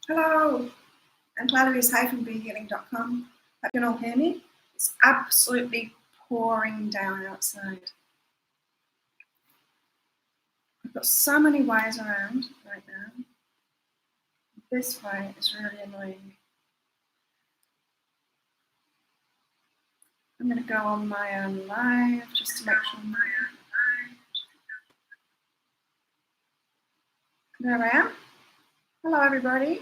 Hello, I'm clarice-behealing.com. Hope you can all hear me. It's absolutely pouring down outside. I've got so many wires around right now. This way is really annoying. I'm going to go on my own live just to make sure There I am. Hello, everybody.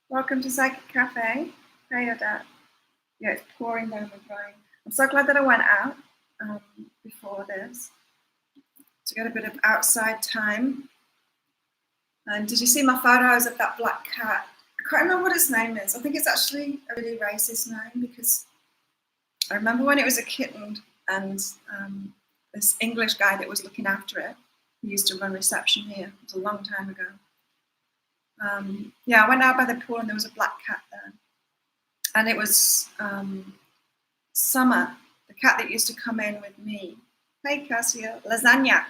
Welcome to Psychic Cafe. Hey, Dad. Yeah, it's pouring down with rain. I'm so glad that I went out before this to get a bit of outside time. And did you see my photos of that black cat? I can't remember what its name is. I think it's actually a really racist name because I remember when it was a kitten and this English guy that was looking after it, he used to run reception here. It was a long time ago. Yeah, I went out by the pool and there was a black cat there. And it was Summer, the cat that used to come in with me. Hey, Cassia, lasagna.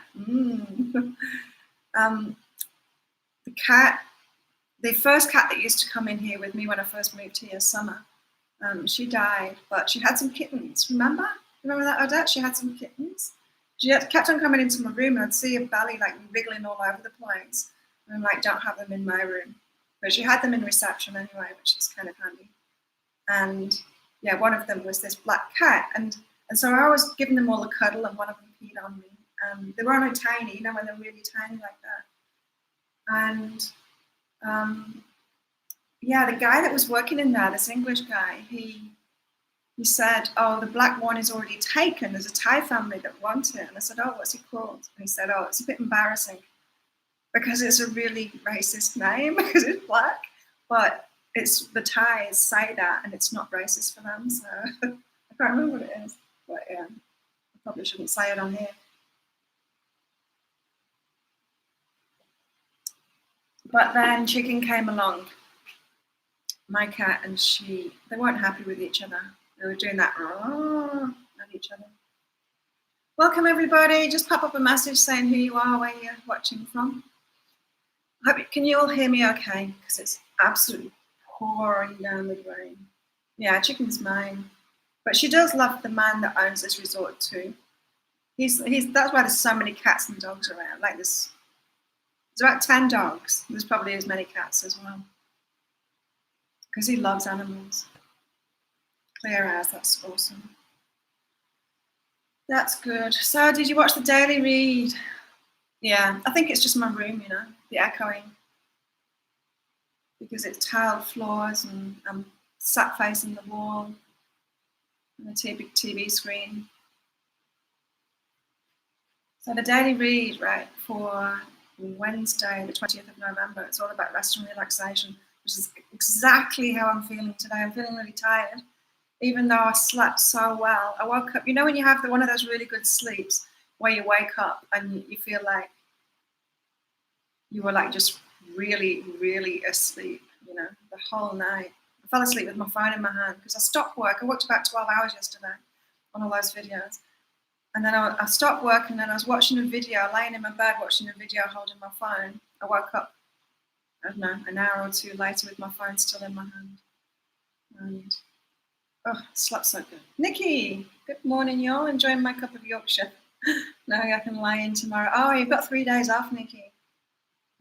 The first cat that used to come in here with me when I first moved here, Summer, she died, but she had some kittens. Remember that, Odette? She had some kittens. She kept on coming into my room and I'd see her belly like wriggling all over the place. And I'm like, don't have them in my room. But she had them in reception anyway, which is kind of handy. And yeah, one of them was this black cat. And so I was giving them all a cuddle and one of them peed on me. They were only tiny, you know, when they're really tiny like that. And yeah, the guy that was working in there, this English guy, he said, oh, the black one is already taken. There's a Thai family that want it. And I said, oh, what's he called? And he said, oh, it's a bit embarrassing because it's a really racist name because it's black. But it's the Thais say that and it's not racist for them. So I can't remember what it is. But yeah, I probably shouldn't say it on here. But then Chicken came along, my cat, and they weren't happy with each other. They were doing that at each other. Welcome, everybody. Just pop up a message saying who you are, where you're watching from. Can you all hear me okay? Because it's absolutely pouring down with rain. Yeah, Chicken's mine. But she does love the man that owns this resort too. That's why there's so many cats and dogs around. Like there's about 10 dogs. There's probably as many cats as well. Because he loves animals. Clear as, that's awesome. That's good. So did you watch the daily read? Yeah, I think it's just my room, you know, the echoing. Because it's tiled floors and I'm sat facing the wall and a TV screen. So the daily read, right, for Wednesday, the 20th of November, it's all about rest and relaxation, which is exactly how I'm feeling today. I'm feeling really tired, even though I slept so well. I woke up, you know, when you have one of those really good sleeps where you wake up and you feel like you were like just really, really asleep, you know, the whole night. I fell asleep with my phone in my hand because I stopped work. I worked about 12 hours yesterday on all those videos. And then I stopped work and then I was watching a video, laying in my bed watching a video holding my phone. I woke up, I don't know, an hour or two later with my phone still in my hand. And slept so good. Nikki, good morning, y'all. Enjoying my cup of Yorkshire. Now I can lie in tomorrow. Oh, you've got 3 days off, Nikki.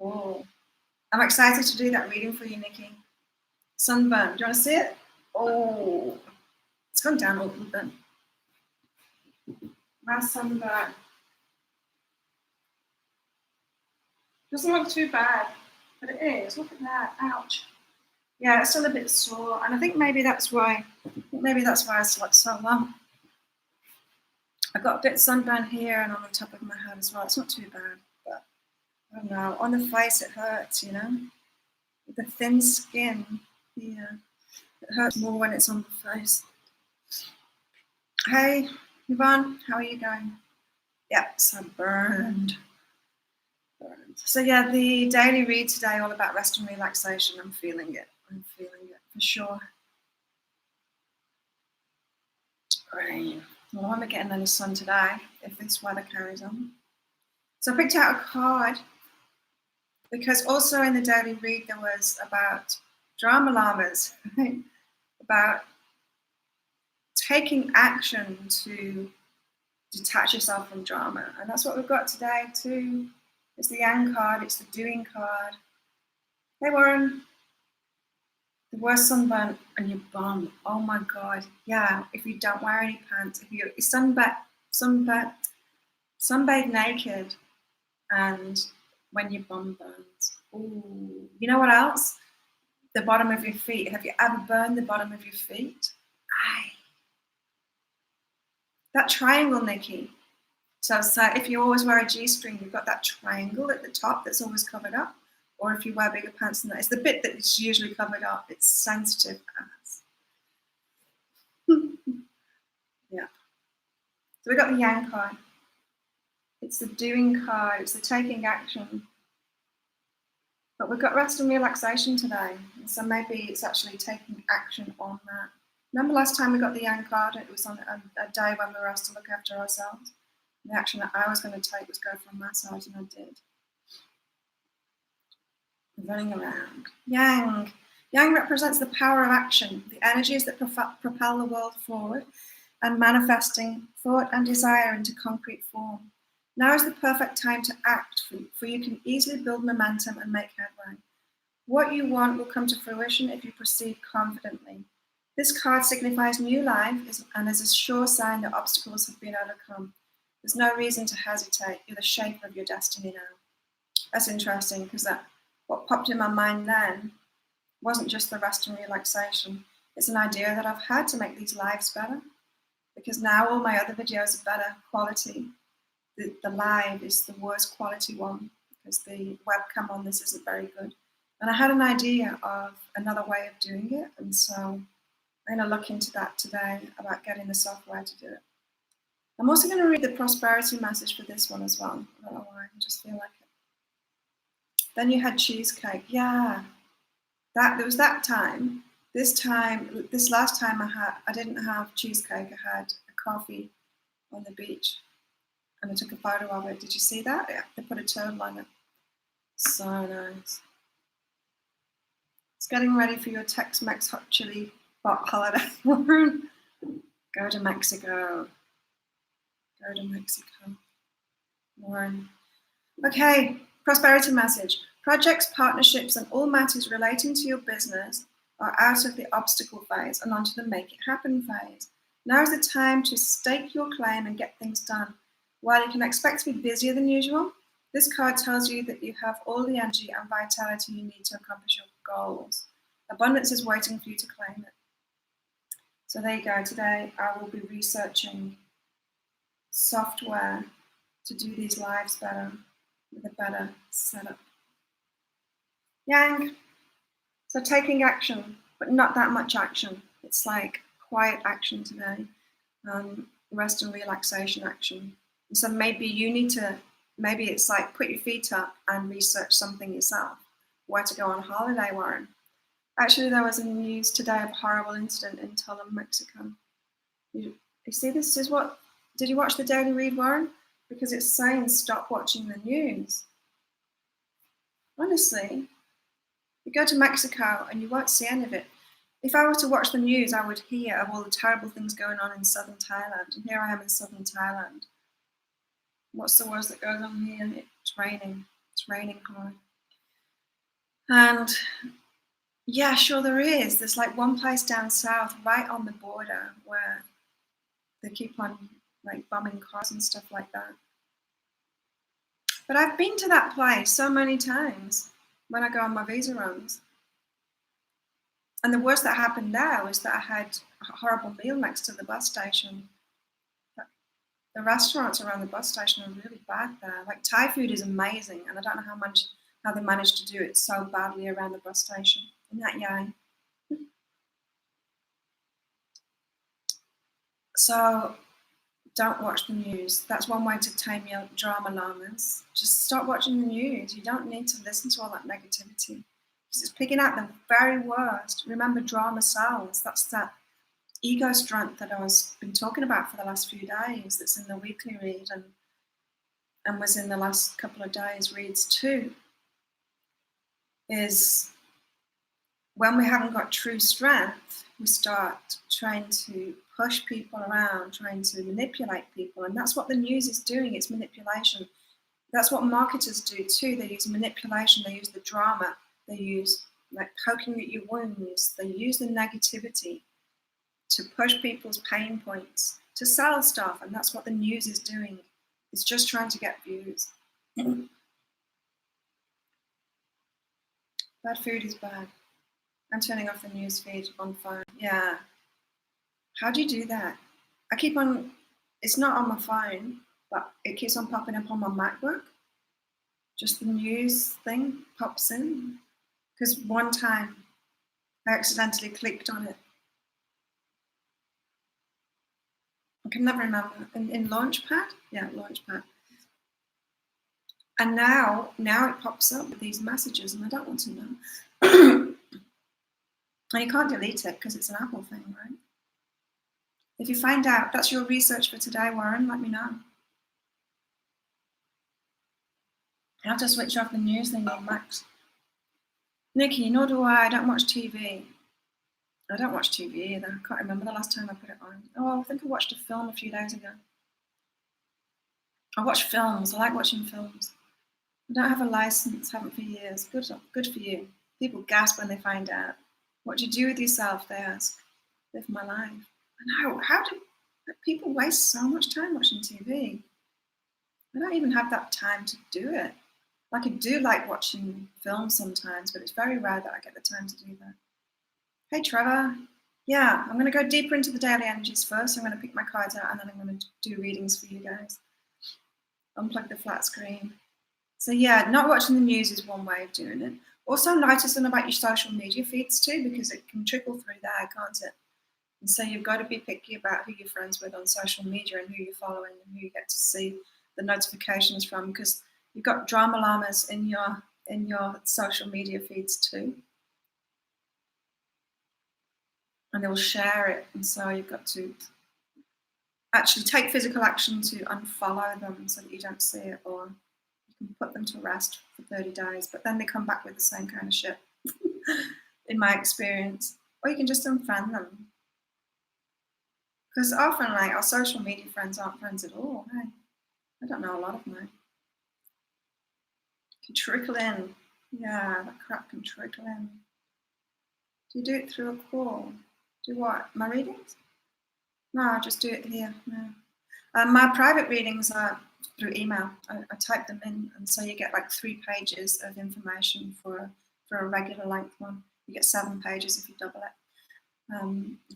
Oh, I'm excited to do that reading for you, Nikki. Sunburn. Do you want to see it? Oh, it's gone down a little bit. My sunburn. Doesn't look too bad, but it is. Look at that. Ouch. Yeah, it's still a bit sore, and I think maybe that's why I slept so long. I've got a bit of sunburn here and on the top of my head as well. It's not too bad, but I don't know. On the face, it hurts, you know. With the thin skin, yeah, it hurts more when it's on the face. Hey, Yvonne, how are you going? Yeah, sunburned. So yeah, the daily read today all about rest and relaxation. I'm feeling it for sure. Rain. Well, I won't be getting any sun today if this weather carries on. So I picked out a card Because also in the daily read there was about drama llamas, right? About taking action to detach yourself from drama. And that's what we've got today too. It's the yang card, it's the doing card. Hey Warren, the worst sunburn on your bum. Oh my god. Yeah, if you don't wear any pants, if you sunbathe naked and when your bum burns. Ooh. You know what else? The bottom of your feet. Have you ever burned the bottom of your feet? Aye. That triangle, Nikki. So if you always wear a G-string, you've got that triangle at the top that's always covered up. Or if you wear bigger pants than that, it's the bit that's usually covered up. It's sensitive as. Yeah. So we got the yang card. It's the doing card. It's the taking action. But we've got rest and relaxation today. And so maybe it's actually taking action on that. Remember last time we got the yang card? It was on a day when we were asked to look after ourselves. The action that I was going to take was go for a massage, and I did. Running around. Yang. Yang represents the power of action, the energies that propel the world forward and manifesting thought and desire into concrete form. Now is the perfect time to act, for you can easily build momentum and make headway. What you want will come to fruition if you proceed confidently. This card signifies new life and is a sure sign that obstacles have been overcome. There's no reason to hesitate. You're the shaper of your destiny now. That's interesting because what popped in my mind then wasn't just the rest and relaxation. It's an idea that I've had to make these lives better because now all my other videos are better quality. The live is the worst quality one because the webcam on this isn't very good. And I had an idea of another way of doing it, and so I'm going to look into that today about getting the software to do it. I'm also going to read the prosperity message for this one as well. I don't know why, I just feel like it. Then you had cheesecake. Yeah, there was that time. This last time I didn't have cheesecake. I had a coffee on the beach, and I took a photo of it. Did you see that? Yeah, they put a turtle on it. So nice. It's getting ready for your Tex-Mex hot chili holiday. Go to Mexico. Go to Mexico. Warren. Okay, prosperity message. Projects, partnerships, and all matters relating to your business are out of the obstacle phase and onto the make it happen phase. Now is the time to stake your claim and get things done. While you can expect to be busier than usual, this card tells you that you have all the energy and vitality you need to accomplish your goals. Abundance is waiting for you to claim it. So there you go. Today I will be researching software to do these lives better with a better setup. Yang. So taking action, but not that much action. It's like quiet action today. Rest and relaxation action. And so maybe it's like put your feet up and research something yourself. Where to go on holiday, Warren. Actually, there was a news today of a horrible incident in Tulum, Mexico. You see, this is what, did you watch the Daily Read, Warren? Because it's saying stop watching the news. Honestly, you go to Mexico and you won't see any of it. If I were to watch the news, I would hear of all the terrible things going on in southern Thailand. And here I am in southern Thailand. What's the worst that goes on here? It's raining. It's raining hard. And yeah, sure there is. There's like one place down south, right on the border, where they keep on like bombing cars and stuff like that. But I've been to that place so many times when I go on my visa runs. And the worst that happened there was that I had a horrible meal next to the bus station. The restaurants around the bus station are really bad there. Like Thai food is amazing, and I don't know how they managed to do it so badly around the bus station. Isn't that yang? So don't watch the news. That's one way to tame your drama llamas. Just stop watching the news. You don't need to listen to all that negativity because it's picking out the very worst. Remember, drama sells. That's that ego strength that I've been talking about for the last few days. That's in the weekly read and was in the last couple of days reads too. is when we haven't got true strength, we start trying to push people around, trying to manipulate people. And that's what the news is doing, it's manipulation. That's what marketers do too. They use manipulation, they use the drama, they use like poking at your wounds, they use the negativity to push people's pain points, to sell stuff. And that's what the news is doing. It's just trying to get views. Bad food is bad. I'm turning off the news feed on phone. Yeah. How do you do that? I keep on, it's not on my phone, but it keeps on popping up on my MacBook. Just the news thing pops in. Because one time I accidentally clicked on it. I can never remember. In Launchpad? Yeah, Launchpad. And now it pops up with these messages and I don't want to know. And you can't delete it because it's an Apple thing, right? If you find out, that's your research for today, Warren, let me know. I have to switch off the news thing on Max. Nikki, nor do I don't watch TV. I don't watch TV either. I can't remember the last time I put it on. Oh, I think I watched a film a few days ago. I watch films. I like watching films. I don't have a license, haven't for years. Good for you. People gasp when they find out. What do you do with yourself, they ask. Live my life. I know, how do people waste so much time watching TV? I don't even have that time to do it. Like I do like watching films sometimes, but it's very rare that I get the time to do that. Hey, Trevor. Yeah, I'm going to go deeper into the daily energies first. I'm going to pick my cards out and then I'm going to do readings for you guys. Unplug the flat screen. So yeah, not watching the news is one way of doing it. Also noticing about your social media feeds too, because it can trickle through there, can't it? And so you've got to be picky about who you're friends with on social media and who you're following and who you get to see the notifications from, because you've got drama llamas in your social media feeds too. And they will share it, and so you've got to actually take physical action to unfollow them so that you don't see it, or you can put them to rest for 30 days, but then they come back with the same kind of shit, in my experience. Or you can just unfriend them. Because often, like, our social media friends aren't friends at all. Hey, I don't know a lot of them. Can trickle in. Yeah, that crap can trickle in. Do you do it through a call? Do what? My readings? No, I just do it here. No. My private readings are through email. I type them in, and so you get like 3 pages of information for a regular length one. You get 7 pages if you double it.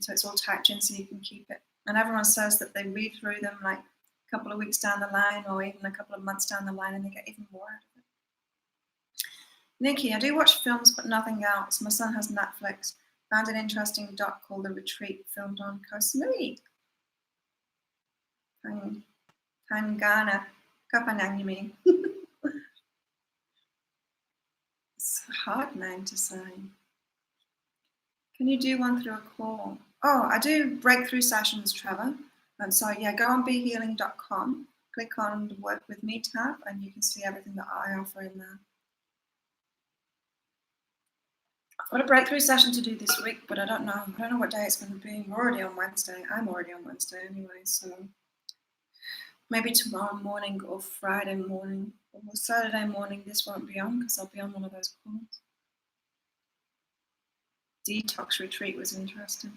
So it's all typed in so you can keep it. And everyone says that they read through them like a couple of weeks down the line or even a couple of months down the line and they get even more out of it. Nikki, I do watch films but nothing else. My son has Netflix. Found an interesting doc called The Retreat, filmed on Koh Samui. Tangana. Kapanangimi. It's a hard name to say. Can you do one through a call? Oh, I do breakthrough sessions, Trevor. So yeah, go on behealing.com, click on the Work With Me tab, and you can see everything that I offer in there. I've got a breakthrough session to do this week, but I don't know what day it's going to be. We're already on Wednesday. I'm already on Wednesday anyway, so maybe tomorrow morning or Friday morning or Saturday morning. This won't be on because I'll be on one of those calls. Detox retreat was interesting.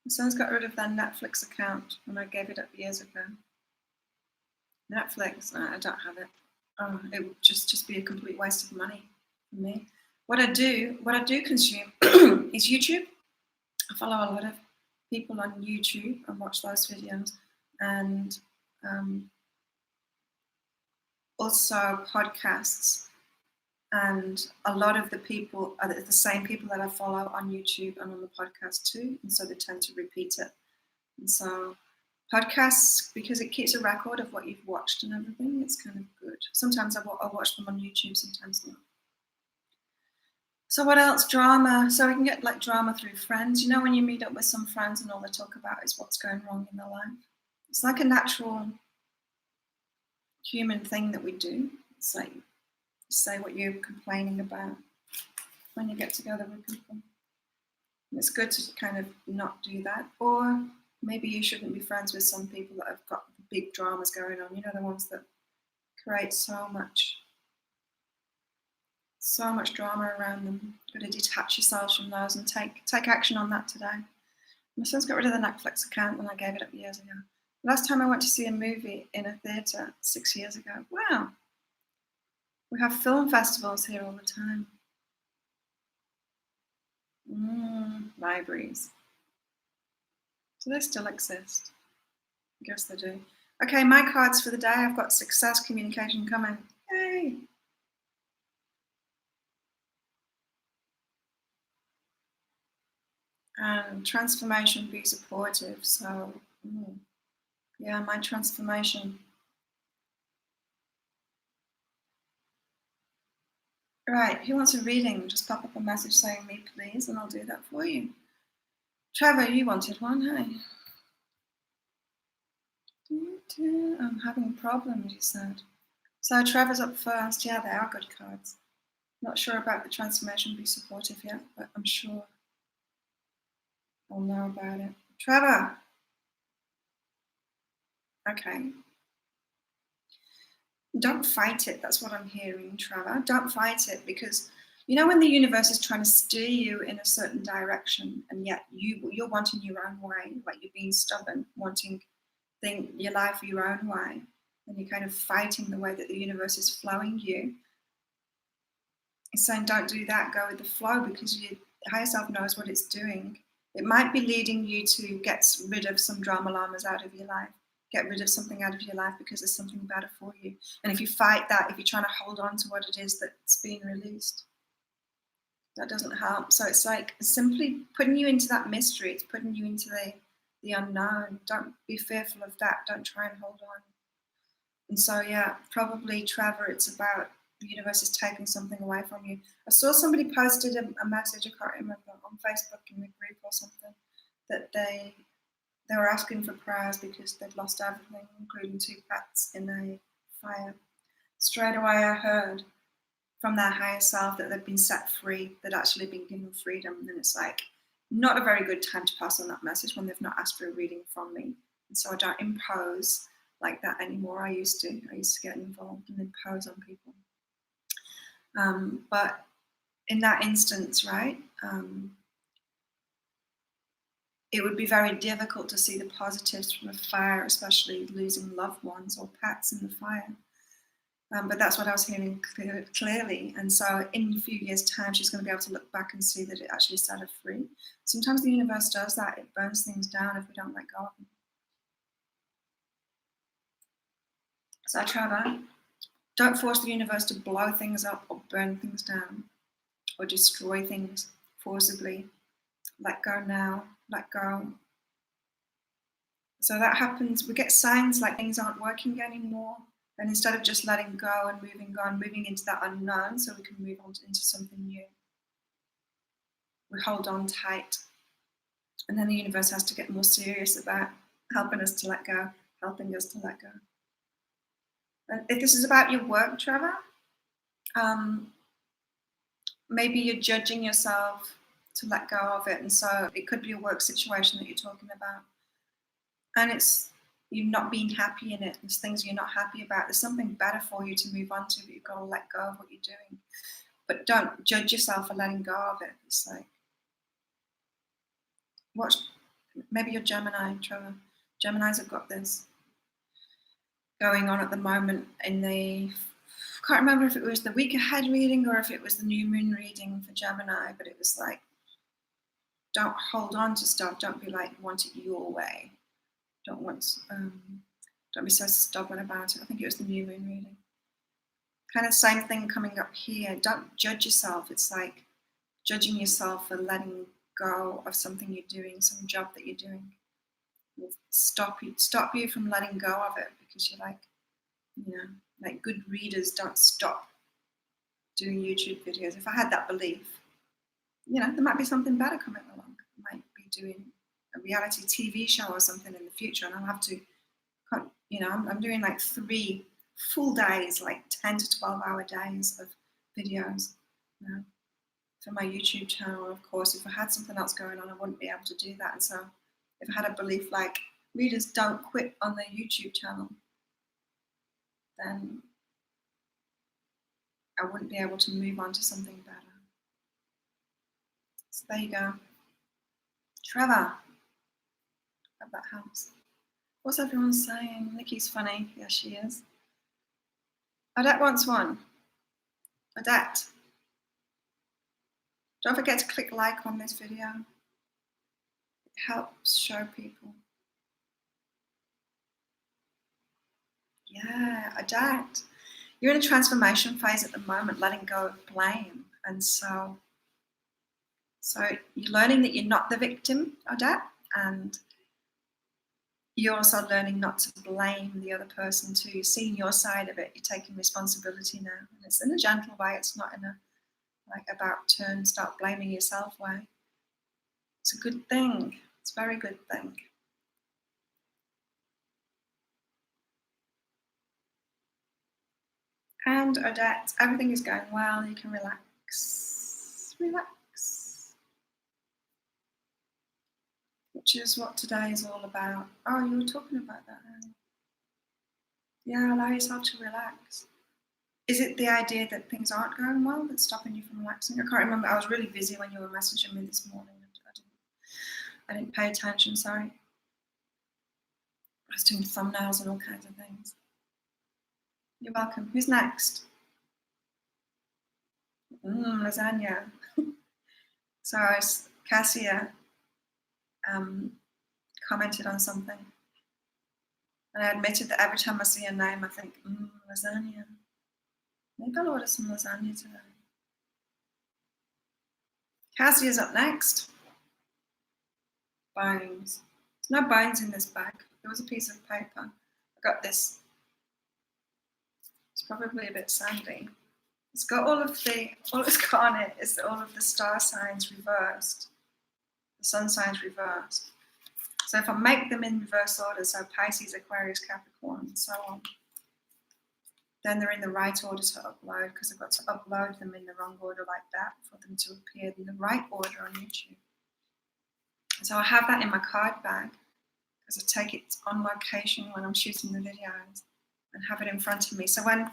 My son's got rid of their Netflix account when I gave it up years ago. Netflix, I don't have it. It would just be a complete waste of money for me. What I do consume is YouTube. I follow a lot of people on YouTube and watch those videos, and also podcasts. And a lot of the people are the same people that I follow on YouTube and on the podcast too, and so they tend to repeat it. And so podcasts, because it keeps a record of what you've watched and everything, it's kind of good. Sometimes I watch them on YouTube, sometimes not. So what else? Drama. So we can get like drama through friends. You know, when you meet up with some friends and all they talk about is what's going wrong in their life. It's like a natural human thing that we do. It's like Say what you're complaining about when you get together with people. And it's good to kind of not do that. Or maybe you shouldn't be friends with some people that have got big dramas going on. You know, the ones that create so much drama around them. You've got to detach yourselves from those and take action on that today. My son's got rid of the Netflix account when I gave it up years ago. Last time I went to see a movie in a theatre 6 years ago. Wow. We have film festivals here all the time. Libraries. So they still exist. I guess they do. Okay, my cards for the day. I've got success, communication coming. Yay! And transformation, be supportive. So, yeah, my transformation. Right, who wants a reading? Just pop up a message saying me, please, and I'll do that for you. Trevor, you wanted one, hey? I'm having problems, you said. So Trevor's up first. Yeah, they are good cards. Not sure about the transformation, be supportive yet, but I'm sure I'll know about it. Trevor! Okay. Don't fight it. That's what I'm hearing, Trevor. Don't fight it, because you know when the universe is trying to steer you in a certain direction, and yet you're wanting your own way, like you're being stubborn, wanting your life your own way, and you're kind of fighting the way that the universe is flowing you. It's saying don't do that. Go with the flow, because your higher self knows what it's doing. It might be leading you to get rid of some drama llamas out of your life. Get rid of something out of your life because there's something better for you. And if you fight that, if you're trying to hold on to what it is that's being released, that doesn't help. So it's like simply putting you into that mystery. It's putting you into the unknown. Don't be fearful of that. Don't try and hold on. And so, yeah, probably, Trevor, it's about the universe is taking something away from you. I saw somebody posted a message, I can't remember, on Facebook in the group or something, that they were asking for prayers because they'd lost everything, including 2 pets in a fire. Straight away I heard from their higher self that they've been set free, they'd actually been given freedom. And then it's like, not a very good time to pass on that message when they've not asked for a reading from me. And so I don't impose like that anymore. I used to get involved and impose on people. But in that instance, right, it would be very difficult to see the positives from a fire, especially losing loved ones or pets in the fire. But that's what I was hearing clearly. And so in a few years' time, she's going to be able to look back and see that it actually set her free. Sometimes the universe does that. It burns things down if we don't let go of them. So Trevor, don't force the universe to blow things up or burn things down or destroy things forcibly. Let go now. Let go. So that happens. We get signs like things aren't working anymore. And instead of just letting go and moving on, moving into that unknown so we can move on into something new, we hold on tight. And then the universe has to get more serious about helping us to let go, helping us to let go. And if this is about your work, Trevor, maybe you're judging yourself to let go of it. And so it could be a work situation that you're talking about. And it's you not being happy in it. There's things you're not happy about. There's something better for you to move on to, but you've got to let go of what you're doing. But don't judge yourself for letting go of it. It's like, maybe you're Gemini, Trevor. Geminis have got this going on at the moment in the, I can't remember if it was the week ahead reading or if it was the new moon reading for Gemini, but it was like, don't hold on to stuff. Don't be like, want it your way. Don't be so stubborn about it. I think it was the new moon reading. Kind of same thing coming up here. Don't judge yourself. It's like judging yourself for letting go of something you're doing, some job that you're doing. Will stop you from letting go of it because you're like, like good readers don't stop doing YouTube videos. If I had that belief, there might be something better coming along. I might be doing a reality TV show or something in the future, and I'll have to, I'm doing like 3 full days, like 10 to 12 hour days of videos now for my YouTube channel. Of course, if I had something else going on, I wouldn't be able to do that. And so if I had a belief like readers don't quit on their YouTube channel, then I wouldn't be able to move on to something better. So there you go. Trevor. Hope that helps. What's everyone saying? Nikki's funny. Yes, she is. Odette wants one. Odette. Don't forget to click like on this video. It helps show people. Yeah, Odette. You're in a transformation phase at the moment, letting go of blame. And so you're learning that you're not the victim, Odette, and you're also learning not to blame the other person too. You're seeing your side of it. You're taking responsibility now. And it's in a gentle way. It's not in a about turn, start blaming yourself way. It's a good thing. It's a very good thing. And Odette, everything is going well. You can relax. Relax. Which is what today is all about. Oh, you were talking about that earlier. Yeah, allow yourself to relax. Is it the idea that things aren't going well that's stopping you from relaxing? I can't remember. I was really busy when you were messaging me this morning. I didn't pay attention, sorry. I was doing thumbnails and all kinds of things. You're welcome. Who's next? Lasagna. So Cassia commented on something. And I admitted that every time I see a name, I think, lasagna. Maybe I'll order some lasagna today. Cassia's up next. Bones. There's no bones in this bag. There was a piece of paper. I got this. It's probably a bit sandy. It's got all it's got on it is all of the star signs reversed. The sun signs reversed. So if I make them in reverse order, so Pisces, Aquarius, Capricorn, and so on, then they're in the right order to upload, because I've got to upload them in the wrong order like that for them to appear in the right order on YouTube. So I have that in my card bag, because I take it on location when I'm shooting the videos and have it in front of me. So when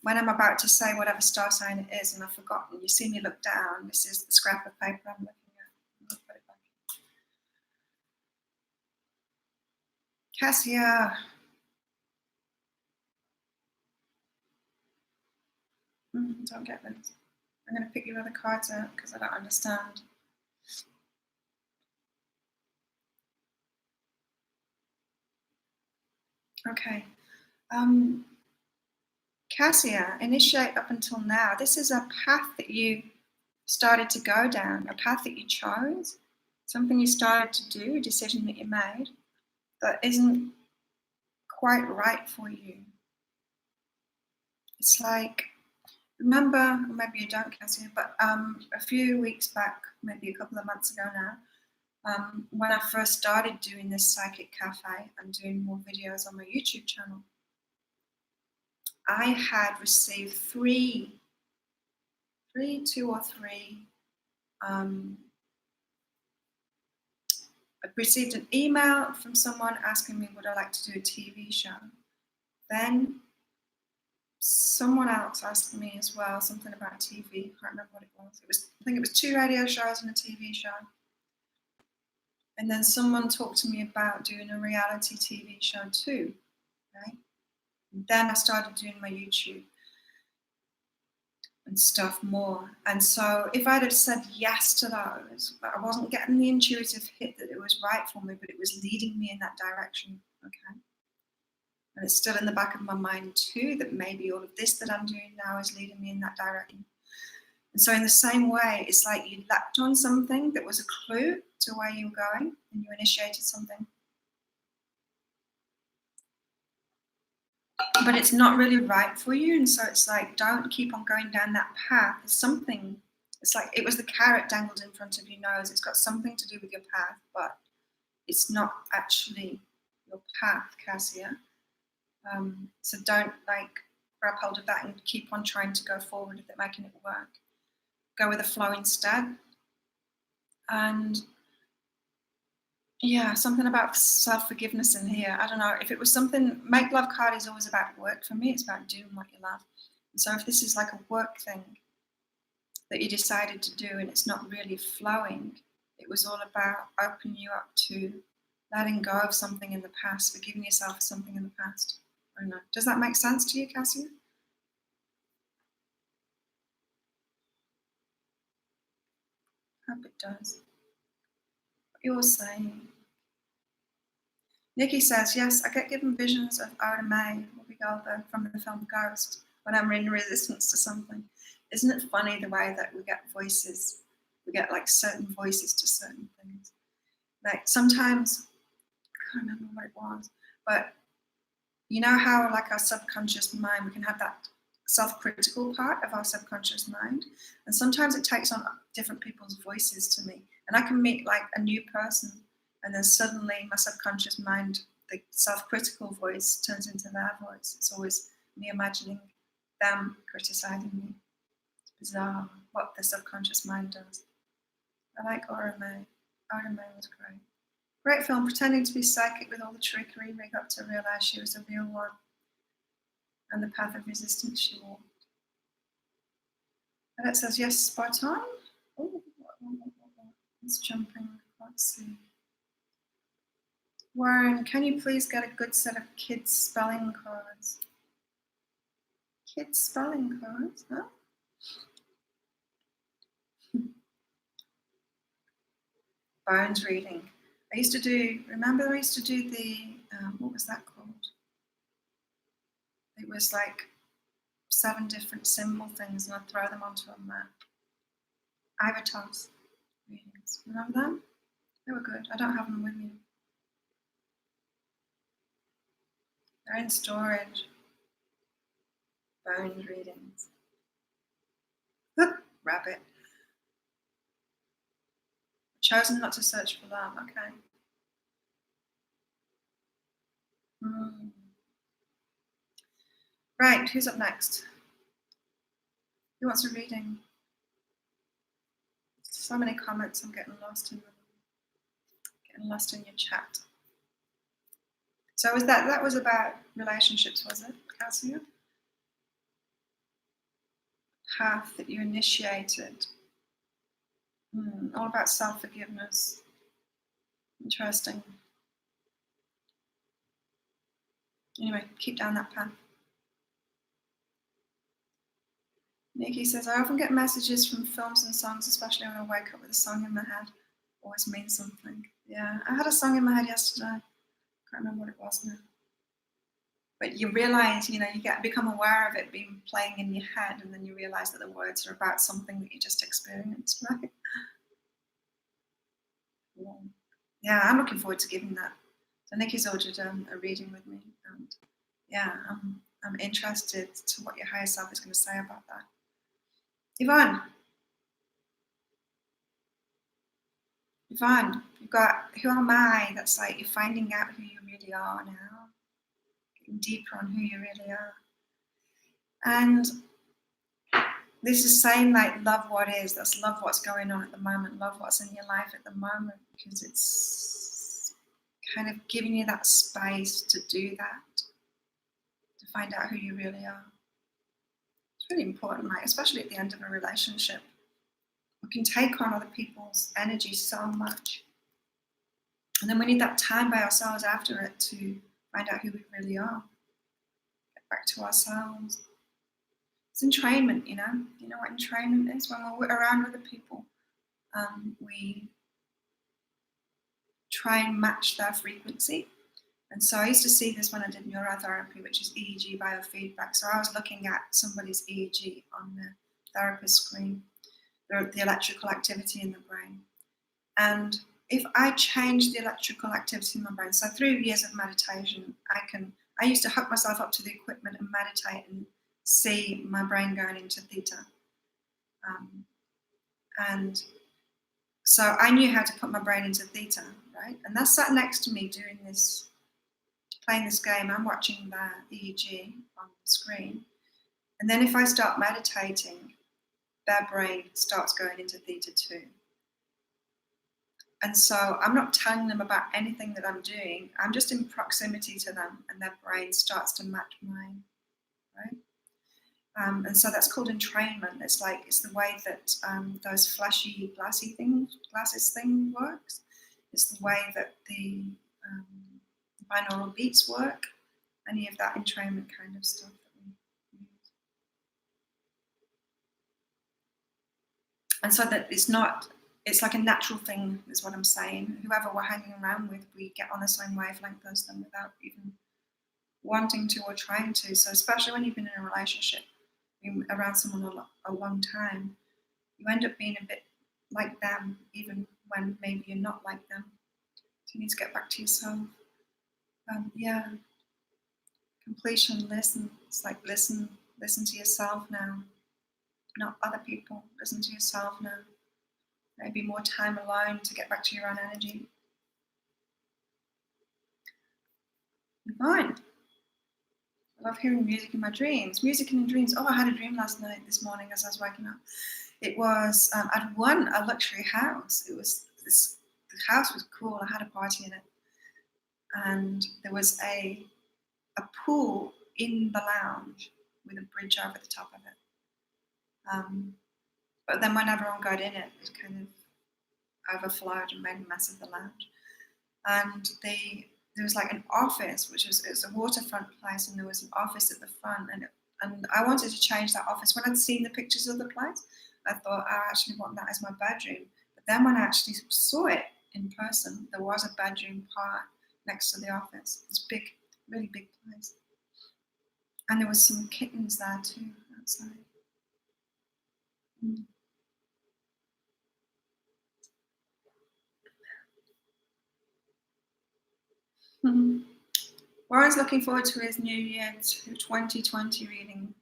I'm about to say whatever star sign it is and I've forgotten, you see me look down, this is the scrap of paper I'm looking at. I'll put it back. Cassia. Don't get this. I'm going to pick your other cards out because I don't understand. Okay. Cassia, initiate up until now. This is a path that you started to go down, a path that you chose, something you started to do, a decision that you made that isn't quite right for you. It's like, remember, maybe you don't, Cassia, but a few weeks back, maybe a couple of months ago now, when I first started doing this psychic cafe and doing more videos on my YouTube channel, I had received two or three. I received an email from someone asking me would I like to do a TV show. Then someone else asked me as well something about TV. I can't remember what it was. I think it was 2 radio shows and a TV show. And then someone talked to me about doing a reality TV show too. Right? And then I started doing my YouTube and stuff more. And so if I'd have said yes to those, but I wasn't getting the intuitive hit that it was right for me, but it was leading me in that direction. Okay. And it's still in the back of my mind too, that maybe all of this that I'm doing now is leading me in that direction. And so in the same way, it's like you leapt on something that was a clue to where you were going and you initiated something. But it's not really right for you. And so it's like, don't keep on going down that path. There's something, it's like it was the carrot dangled in front of your nose. It's got something to do with your path, but it's not actually your path, Cassia. So don't grab hold of that and keep on trying to go forward with it, making it work. Go with the flow instead. And yeah, something about self-forgiveness in here. I don't know. If it was something, make love card is always about work for me. It's about doing what you love. And so if this is like a work thing that you decided to do and it's not really flowing, it was all about opening you up to letting go of something in the past, forgiving yourself for something in the past. I don't know. Does that make sense to you, Cassia? Hope it does. What you're saying. Nikki says, yes, I get given visions of Ida May, Whoopi Goldberg, from the film Ghost when I'm in resistance to something. Isn't it funny the way that we get voices? We get like certain voices to certain things. Like sometimes, I can't remember what it was, but you know how like our subconscious mind, we can have that self-critical part of our subconscious mind. And sometimes it takes on different people's voices to me. And I can meet like a new person and then suddenly my subconscious mind, the self-critical voice turns into their voice. It's always me imagining them criticizing me. It's bizarre what the subconscious mind does. I like Aura May. Aura May was great. Great film, pretending to be psychic with all the trickery, we got to realize she was a real one and the path of resistance she walked. And it says, yes, spot on. Oh, it's jumping. Let's see. Warren, can you please get a good set of kids' spelling cards? Kids' spelling cards, huh? Bones reading. I used to do, remember I used to do the, what was that called? It was like 7 different symbol things and I'd throw them onto a map. Ivatos readings. Remember them? They were good. I don't have them with me. They're in storage. Bone readings. Rabbit. Chosen not to search for love. Okay. Right, who's up next? Who wants a reading? So many comments, I'm getting lost in them. Getting lost in your chat. So was that was about relationships, was it, Cassia? Path that you initiated. All about self-forgiveness. Interesting. Anyway, keep down that path. Nikki says, I often get messages from films and songs, especially when I wake up with a song in my head. Always means something. Yeah, I had a song in my head yesterday. Can't remember what it was now. But you realise, you become aware of it being playing in your head, and then you realise that the words are about something that you just experienced, right? Yeah, I'm looking forward to giving that. So Nikki's ordered a reading with me, and yeah, I'm interested to what your higher self is going to say about that. Yvonne, you've got who am I? That's like you're finding out who you really are now, getting deeper on who you really are. And this is saying like love what is, that's love what's going on at the moment, love what's in your life at the moment, because it's kind of giving you that space to do that, to find out who you really are. It's really important, like, especially at the end of a relationship. We can take on other people's energy so much. And then we need that time by ourselves after it to find out who we really are. Get back to ourselves. It's entrainment, you know. You know what entrainment is? When we're around other people, we try and match their frequency. And so I used to see this when I did neurotherapy, which is EEG biofeedback. So I was looking at somebody's EEG on the therapist screen, the electrical activity in the brain. And if I change the electrical activity in my brain, so through years of meditation, I used to hook myself up to the equipment and meditate and see my brain going into theta. And so I knew how to put my brain into theta, right? And that's sat next to me doing this, playing this game. I'm watching the EEG on the screen. And then if I start meditating, their brain starts going into theta 2. And so I'm not telling them about anything that I'm doing. I'm just in proximity to them, and their brain starts to match mine, right? And so that's called entrainment. It's the way that those flashy glasses thing works. It's the way that the binaural beats work. Any of that entrainment kind of stuff that we use. And so that it's like a natural thing, is what I'm saying. Whoever we're hanging around with, we get on the same wavelength as them without even wanting to or trying to. So especially when you've been in a relationship, around someone a long time, you end up being a bit like them, even when maybe you're not like them. So you need to get back to yourself. Completion, listen. It's like listen to yourself now, not other people. Listen to yourself now. Maybe more time alone to get back to your own energy. Fine. I love hearing music in my dreams. Music in dreams. Oh, I had a dream this morning as I was waking up. It was, I'd won a luxury house. The house was cool. I had a party in it. And there was a pool in the lounge with a bridge over the top of it. But then when everyone got in it, it kind of overflowed and made a mess of the lounge. And there was like an office, it was a waterfront place, and there was an office at the front. And I wanted to change that office. When I'd seen the pictures of the place, I thought, I actually want that as my bedroom. But then when I actually saw it in person, there was a bedroom part next to the office. It's big, really big place. And there was some kittens there too, outside. Mm-hmm. Warren's looking forward to his New Year 2020 reading.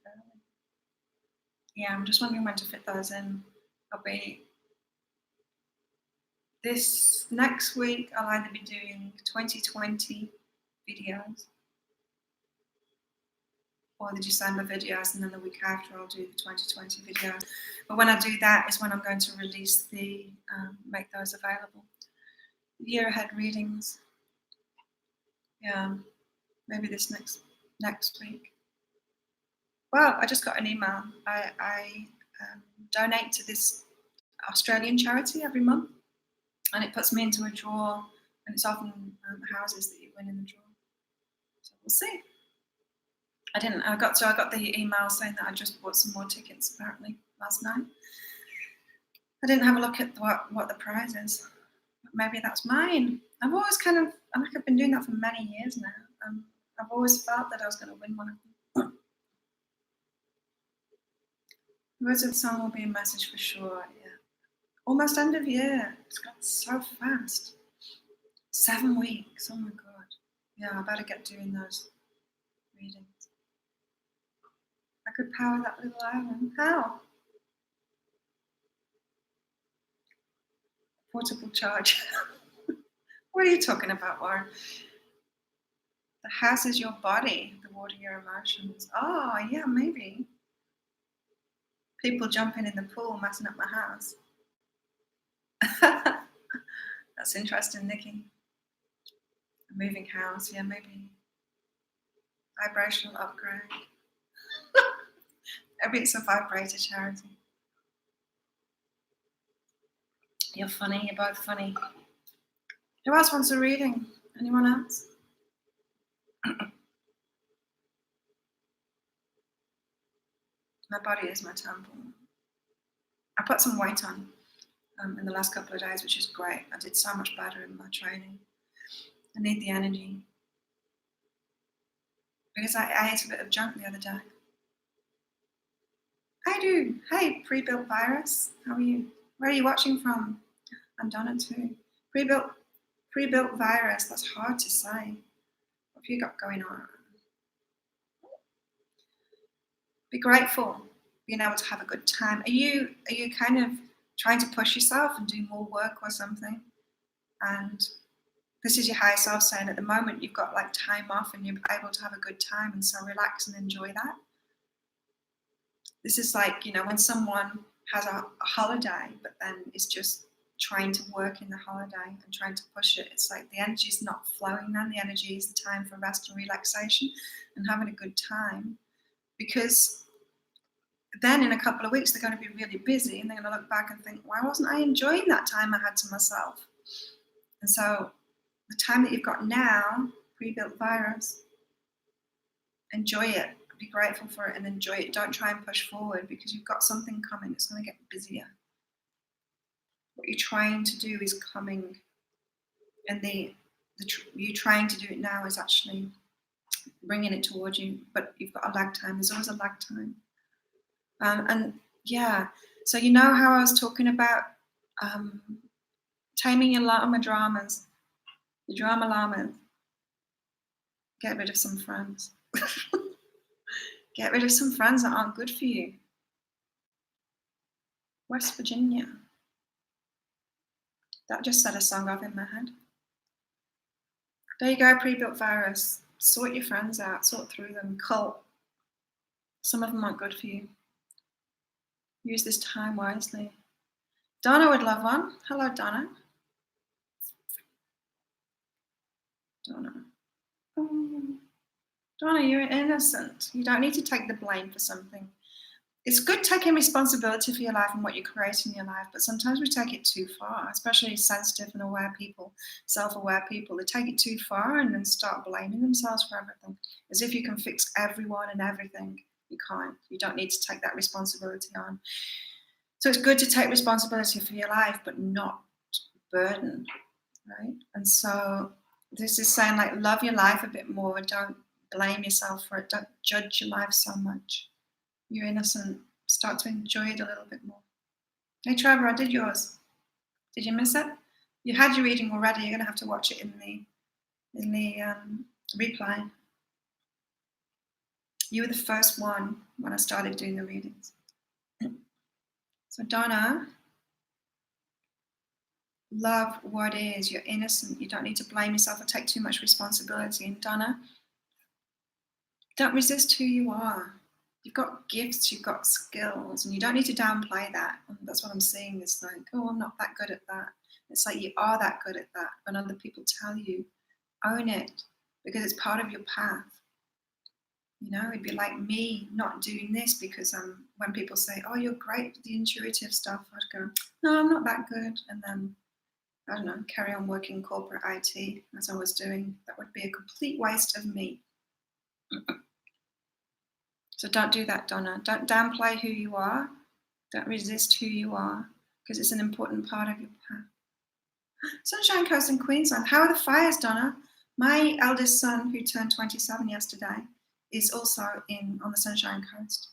Yeah, I'm just wondering when to fit those in. I'll be this next week. I'll either be doing 2020 videos or the December videos, and then the week after I'll do the 2020 videos. But when I do that is when I'm going to release make those available. Year ahead readings. Yeah, maybe this next week. Well, I just got an email. I donate to this Australian charity every month, and it puts me into a draw, and it's often houses that you win in the draw. So we'll see. I got the email saying that I just bought some more tickets apparently last night. I didn't have a look at what the prize is. But maybe that's mine. I've always I've been doing that for many years now. I've always felt that I was going to win one of them. The words of the song will be a message for sure. Yeah. Almost end of year. It's gone so fast. 7 weeks. Oh my god. Yeah, I better get doing those readings. I could power that little island. How? Portable charge. What are you talking about, Warren? The house is your body, the water your emotions. Oh, yeah, maybe. People jumping in the pool, messing up my house. That's interesting, Nikki. A moving house, yeah, maybe. Vibrational upgrade. Maybe it's a vibrator charity. You're funny, you're both funny. Who else wants a reading? Anyone else? My body is my temple. I put some weight on in the last couple of days, which is great. I did so much better in my training. I need the energy. Because I ate a bit of junk the other day. I do. Hey, pre-built virus. How are you? Where are you watching from? I'm Donna too. Pre-built virus. That's hard to say. What have you got going on? Be grateful. Being able to have a good time. Are you kind of trying to push yourself and do more work or something? And this is your higher self saying at the moment you've got like time off and you're able to have a good time, and so relax and enjoy that. This is like, when someone has a holiday, but then is just trying to work in the holiday and trying to push it. It's like the energy is not flowing then. The energy is the time for rest and relaxation and having a good time. Because then in a couple of weeks, they're going to be really busy and they're going to look back and think, why wasn't I enjoying that time I had to myself? And so the time that you've got now, pre-built virus, enjoy it. Be grateful for it and enjoy it. Don't try and push forward because you've got something coming. It's going to get busier. What you're trying to do is coming, and you trying to do it now is actually bringing it towards you. But you've got a lag time. There's always a lag time. And yeah, so how I was talking about taming your llama dramas, your drama llamas. Get rid of some friends. Get rid of some friends that aren't good for you. West Virginia. That just set a song off in my head. There you go, pre-built virus. Sort your friends out, sort through them. Cult. Some of them aren't good for you. Use this time wisely. Donna would love one. Hello, Donna. Donna. Oh, Donna, you're innocent. You don't need to take the blame for something. It's good taking responsibility for your life and what you create in your life, but sometimes we take it too far, especially sensitive and aware people, self-aware people. They take it too far and then start blaming themselves for everything, as if you can fix everyone and everything. You can't. You don't need to take that responsibility on. So it's good to take responsibility for your life, but not burden, right? And so this is saying, like, love your life a bit more. Don't blame yourself for it. Don't judge your life so much. You're innocent. Start to enjoy it a little bit more. Hey, Trevor, I did yours. Did you miss it? You had your reading already. You're going to have to watch it in the replay. You were the first one when I started doing the readings. So Donna, love what is. You're innocent. You don't need to blame yourself or take too much responsibility. And Donna, don't resist who you are. You've got gifts, you've got skills, and you don't need to downplay that. And that's what I'm saying. It's like, oh, I'm not that good at that. It's like you are that good at that. When other people tell you, own it, because it's part of your path. It'd be like me not doing this because when people say, oh, you're great at the intuitive stuff, I'd go, no, I'm not that good. And then, I don't know, carry on working corporate IT as I was doing. That would be a complete waste of me. So don't do that, Donna. Don't downplay who you are. Don't resist who you are, because it's an important part of your path. Sunshine Coast in Queensland. How are the fires, Donna? My eldest son, who turned 27 yesterday, is also on the Sunshine Coast.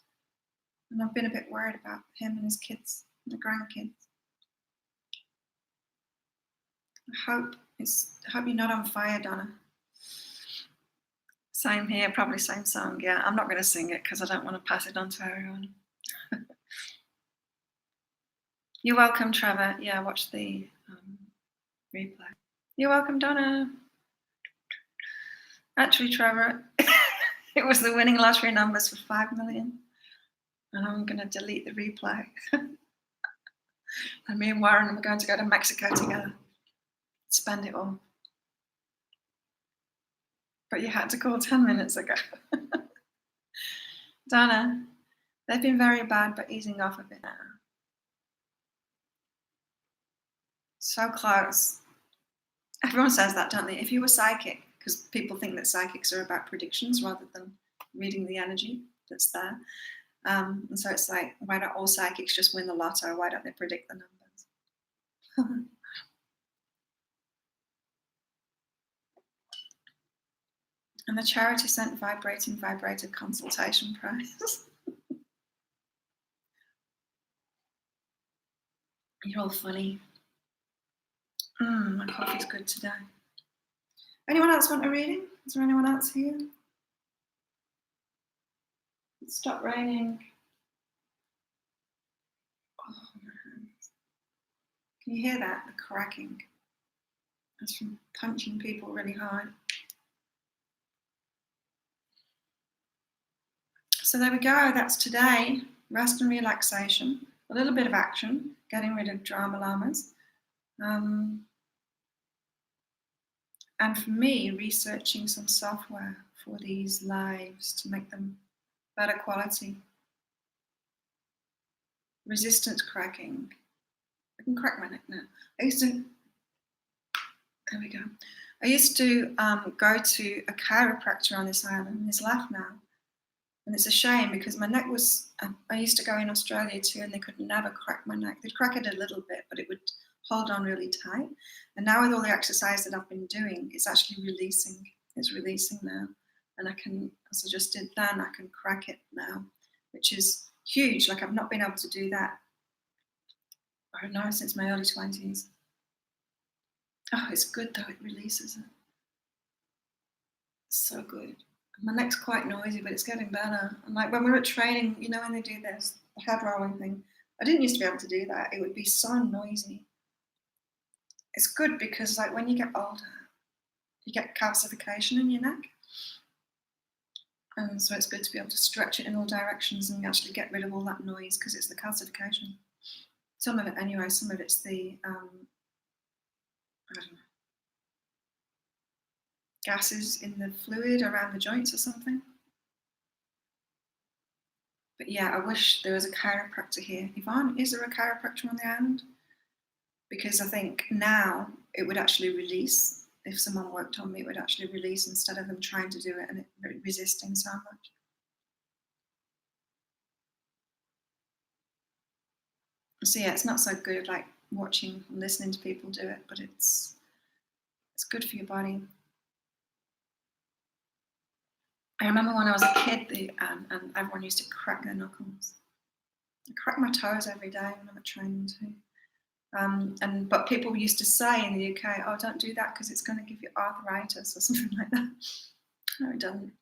And I've been a bit worried about him and his kids, and the grandkids. I hope you're not on fire, Donna. Same here, probably same song. Yeah, I'm not going to sing it because I don't want to pass it on to everyone. You're welcome, Trevor. Yeah, watch the replay. You're welcome, Donna. Actually, Trevor, it was the winning lottery numbers for 5 million. And I'm going to delete the replay. And me and Warren are going to go to Mexico together. Spend it all. But you had to call 10 minutes ago. Donna, they've been very bad, but easing off a bit now. So close. Everyone says that, don't they? If you were psychic, because people think that psychics are about predictions rather than reading the energy that's there. And so it's like, why don't all psychics just win the lotto? Why don't they predict the numbers? And the charity sent vibrated consultation prize. You're all funny. My coffee's good today. Anyone else want a reading? Is there anyone else here? It stopped raining. Oh, my hands. Can you hear that? The cracking. That's from punching people really hard. So there we go. That's today. rest and relaxation, a little bit of action, getting rid of drama llamas. And for me, researching some software for these lives to make them better quality. Resistance cracking. I can crack my neck now. There we go. I used to go to a chiropractor on this island. He's left now. And it's a shame because my neck was, I used to go in Australia too, and they could never crack my neck. They'd crack it a little bit, but it would hold on really tight. And now with all the exercise that I've been doing, it's actually releasing. It's releasing now. And I can, as I just did then, I can crack it now, which is huge. Like I've not been able to do that, I don't know, since my early 20s. Oh, it's good though, it releases it. It's so good. My neck's quite noisy, but it's getting better. And like when we were at training, you know, when they do this, the head rolling thing, I didn't used to be able to do that. It would be so noisy. It's good because like when you get older, you get calcification in your neck. And so it's good to be able to stretch it in all directions and actually get rid of all that noise because it's the calcification. Some of it anyway, some of it's the, I don't know, gases in the fluid around the joints or something. But yeah, I wish there was a chiropractor here. Yvonne, is there a chiropractor on the island? Because I think now it would actually release. If someone worked on me, it would actually release instead of them trying to do it and it resisting so much. So yeah, it's not so good like watching and listening to people do it, but it's good for your body. I remember when I was a kid, and everyone used to crack their knuckles. I crack my toes every day when I'm at training too. But people used to say in the UK, "Oh, don't do that because it's going to give you arthritis or something like that." No, it doesn't.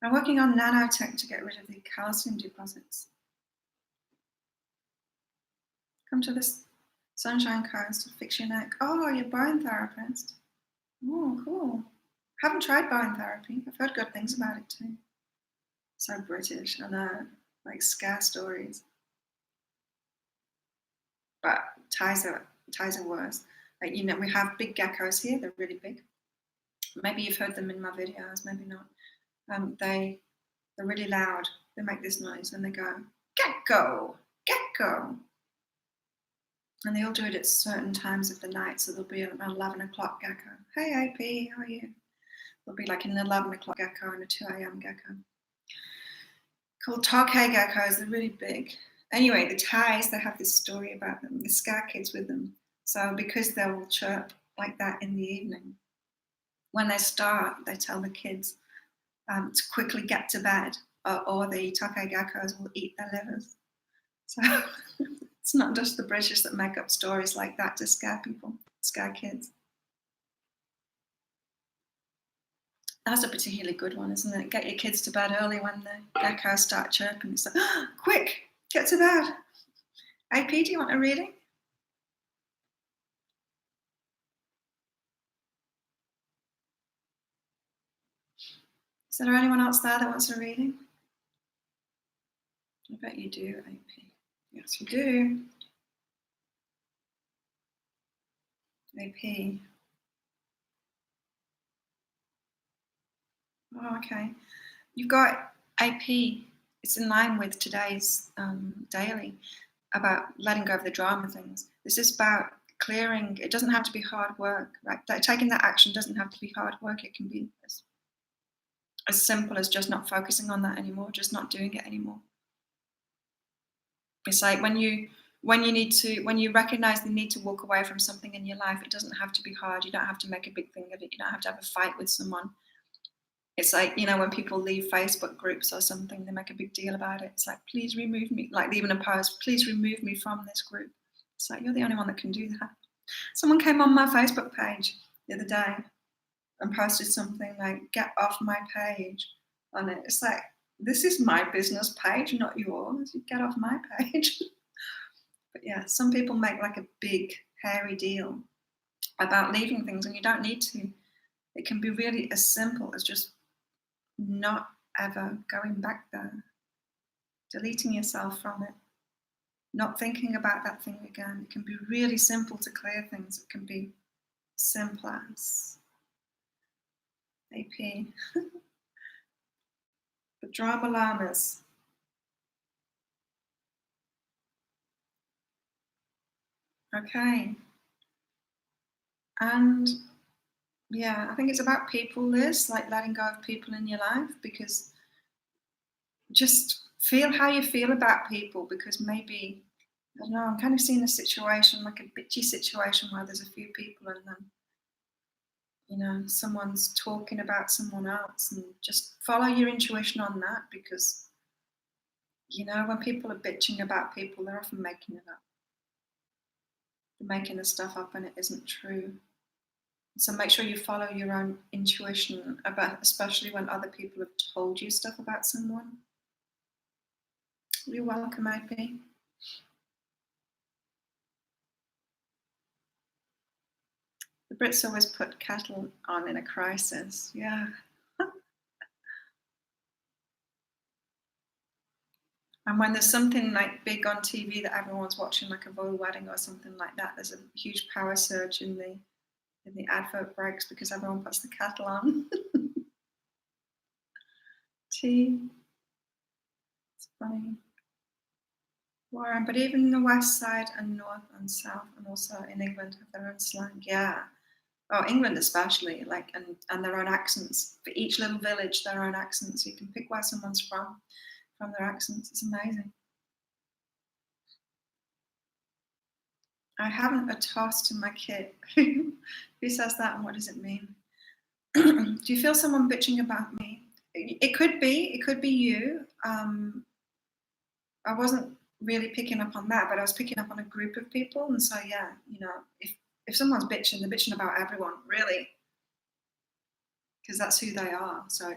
I'm working on nanotech to get rid of the calcium deposits. Come to this Sunshine Coast to fix your neck. Oh, you're a bone therapist. Oh, cool. Haven't tried bone therapy. I've heard good things about it too. So British, I know, like scare stories. But Thais are worse. Like, you know, we have big geckos here. They're really big. Maybe you've heard them in my videos, maybe not. They're really loud. They make this noise and they go, gecko, gecko. And they all do it at certain times of the night. So there'll be an 11 o'clock gecko. Hey, AP, how are you? There'll be like an 11 o'clock gecko and a 2 a.m. gecko. Called Tokay geckos. They're really big. Anyway, the Thais, they have this story about them. They scare kids with them. So because they will chirp like that in the evening, when they start, they tell the kids to quickly get to bed, or the Tokay geckos will eat their livers. So it's not just the British that make up stories like that to scare people, scare kids. That's a particularly good one, isn't it? Get your kids to bed early when the geckos start chirping. It's like, oh, quick, get to bed. AP, do you want a reading? Is there anyone else there that wants a reading? I bet you do, AP. Yes, you do. AP. Oh, okay. You've got AP. It's in line with today's daily about letting go of the drama things. This is about clearing. It doesn't have to be hard work, right? Taking that action doesn't have to be hard work. It can be as simple as just not focusing on that anymore, just not doing it anymore. It's like when you recognize the need to walk away from something in your life, it doesn't have to be hard. You don't have to make a big thing of it. You don't have to have a fight with someone. It's like, you know, when people leave Facebook groups or something, they make a big deal about it. It's like, please remove me. Like even a post, please remove me from this group. It's like, you're the only one that can do that. Someone came on my Facebook page the other day and posted something like, get off my page on it. It's like, this is my business page, not yours. You get off my page. But yeah, some people make like a big, hairy deal about leaving things, and you don't need to. It can be really as simple as just not ever going back there. deleting yourself from it, not thinking about that thing again. It can be really simple to clear things. It can be simple as AP. The drama llamas. Okay. And yeah, I think it's about people, Liz, like letting go of people in your life, because just feel how you feel about people, because maybe, I don't know, I'm kind of seeing a situation, like a bitchy situation where there's a few people and then, someone's talking about someone else, and just follow your intuition on that, because, when people are bitching about people, they're often making it up. They're making the stuff up and it isn't true. So make sure you follow your own intuition about, especially when other people have told you stuff about someone. You're welcome, IP. The Brits always put kettle on in a crisis. Yeah. And when there's something like big on TV that everyone's watching, like a royal wedding or something like that, there's a huge power surge in the advert breaks because everyone puts the kettle on. Tea. It's funny. Warren, but even the west side and north and south and also in England have their own slang. Yeah. Oh, England especially, like, and their own accents. For each little village, their own accents. You can pick where someone's from their accents. It's amazing. I haven't a toss to my kit. Who says that and what does it mean? Do you feel someone bitching about me? It could be you. I wasn't really picking up on that, but I was picking up on a group of people. And so, yeah, if someone's bitching, they're bitching about everyone, really, because that's who they are. So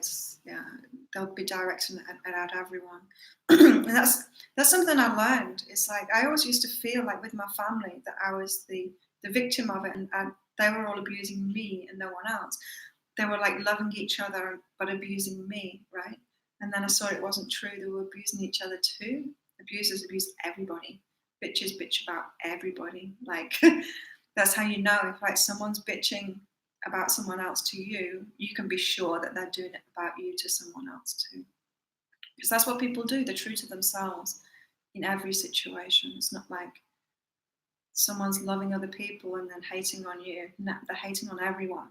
they'll be directing it at everyone. And that's something I learned. It's like I always used to feel like with my family that I was the victim of it, and they were all abusing me and no one else. They were like loving each other but abusing me, right? And then I saw it wasn't true. They were abusing each other too. Abusers abuse everybody. Bitches bitch about everybody. Like that's how you know if like someone's bitching about someone else to you, you can be sure that they're doing it about you to someone else too. Because that's what people do. They're true to themselves in every situation. It's not like someone's loving other people and then hating on you. No, they're hating on everyone.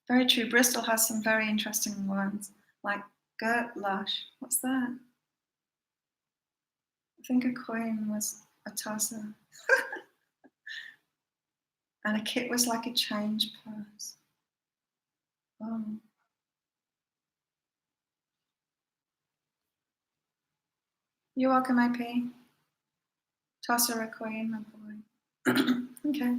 Very true. Bristol has some very interesting words, like Gert Lush. What's that? I think a coin was a tosser. And a kit was like a change purse. Oh. You're welcome, IP. Tosser, a queen, my boy. Okay.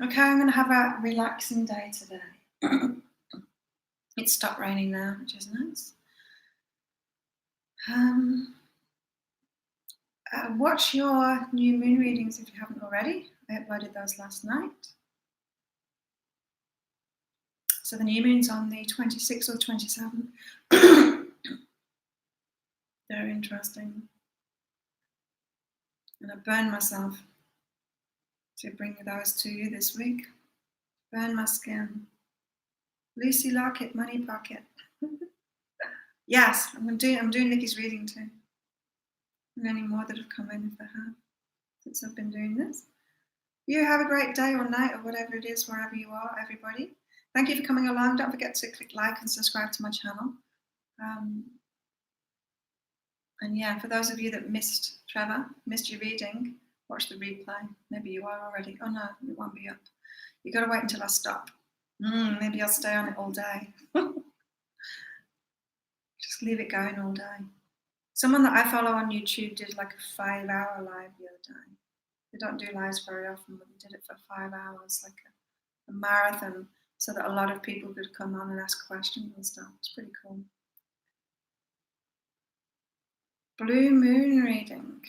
Okay, I'm going to have a relaxing day today. It stopped raining now, which is nice. Watch your new moon readings if you haven't already. I uploaded those last night. So the new moon's on the 26th or 27th. Very interesting. And I burned myself to bring those to you this week. Burn my skin. Lucy Lockett, Money Pocket. Yes, I'm doing Nikki's reading too. And any more that have come in if they have since I've been doing this. You have a great day or night or whatever it is, wherever you are, everybody. Thank you for coming along. Don't forget to click like and subscribe to my channel. And yeah, for those of you that missed Trevor, missed your reading, watch the replay. Maybe you are already. Oh no, it won't be up. You got to wait until I stop. Maybe I'll stay on it all day. Just leave it going all day. Someone that I follow on YouTube did like a 5-hour live the other day. They don't do lives very often, but they did it for 5 hours, like a marathon, so that a lot of people could come on and ask questions and stuff. It's pretty cool. Blue moon reading.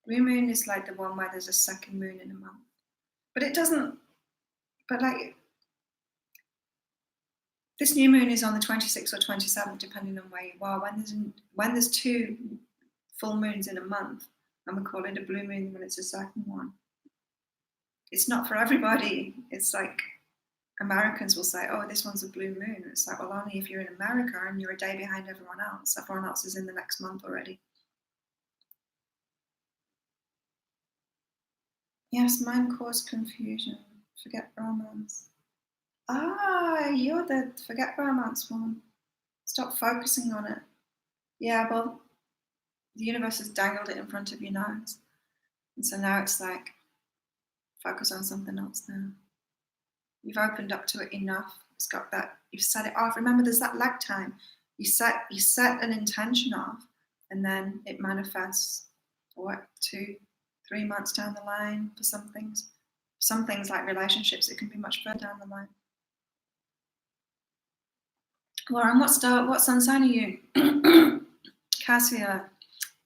Blue moon is like the one where there's a second moon in a month. But it doesn't But like, this new moon is on the 26th or 27th, depending on where you are. When there's 2 full moons in a month, and we call it a blue moon when it's a second one. It's not for everybody. It's like Americans will say, oh, this one's a blue moon. It's like, well, only if you're in America and you're a day behind everyone else. Everyone else is in the next month already. Yes, mine caused confusion. Forget romance. Ah, you're the forget romance one. Stop focusing on it. Yeah, well, the universe has dangled it in front of your nose. And so now it's like, focus on something else now. You've opened up to it enough. It's got that, you've set it off. Remember, there's that lag time. You set an intention off, and then it manifests, 2-3 months down the line for some things. Some things like relationships, it can be much further down the line. Lauren, what sun sign are you? Cassia.